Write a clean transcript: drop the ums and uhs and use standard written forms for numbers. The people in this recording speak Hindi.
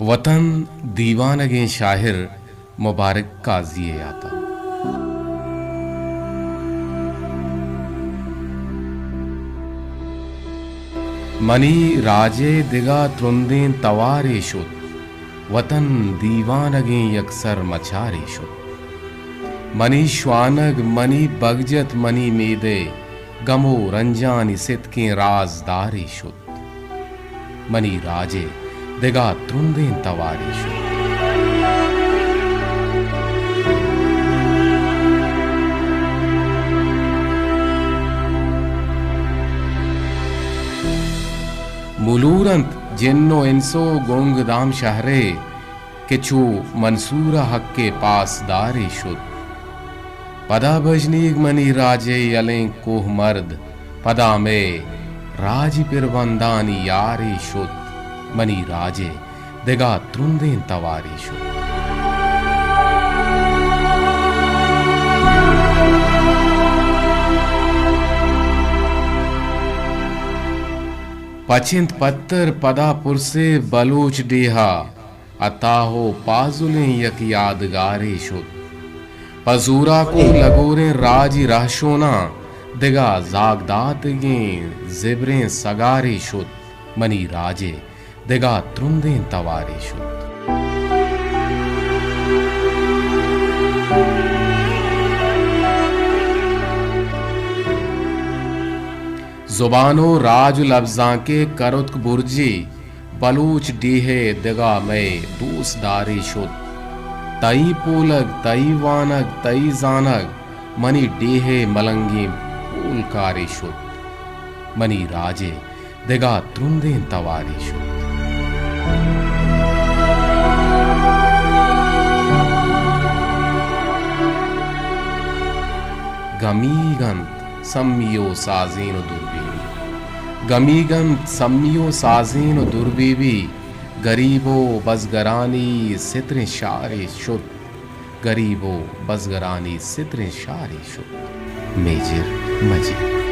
वतन दीवानगे शाहिर मुबारक काजिए आता। मनी राजे दिगा त्रुंदें तवारे शुद, वतन दीवानगे यकसर मचारे शुद। मनी श्वानग मनी बगजत मनी मेदे, गमो रंजानी सितके राजदारे शुद। मनी राजे दिगा त्रुंदें तवारे शुद। मुलूरंत जिन्नो इंसो गोंग दाम शहरे, किचू मंसूरा हक के पास दारे शुद। पदा भजनीग मनी राजे यलें कोह मर्द, पदा में राज पिरवंदानी यारे शुद। मनी राजे दिगा त्रुंदें तवारे शुद। पचिंत पत्तर पदा पुरसे बलूच डेहा, अताहो पाजुलें यक यादगारे शुद। पजूरा को लगोरे राजी रहशोना, दिगा जागदातगें जिब्रें सगारे शुद। मनी राजे दिगा त्रुंदें तवारे शुद। जुबानो राज लफ्जां के करुतक बुर्जी, बलूच डीहे दिगा में दूसदारे शुद। तई पोलग तई वानग तई जानग, मनी डीहे मलंगी पोलकारे शुद। मनी राजे दिगा त्रुंदें तवारे शुद। गमीगंत सम्मियो साजीन दुर्बीवी, गमीगंत सम्मियो साजीन दुर्बीवी। गरीबो बजगरानी सितरें शारे शुद, गरीबो बजगरानी सितरें शारे शुद। मेजर मजीद।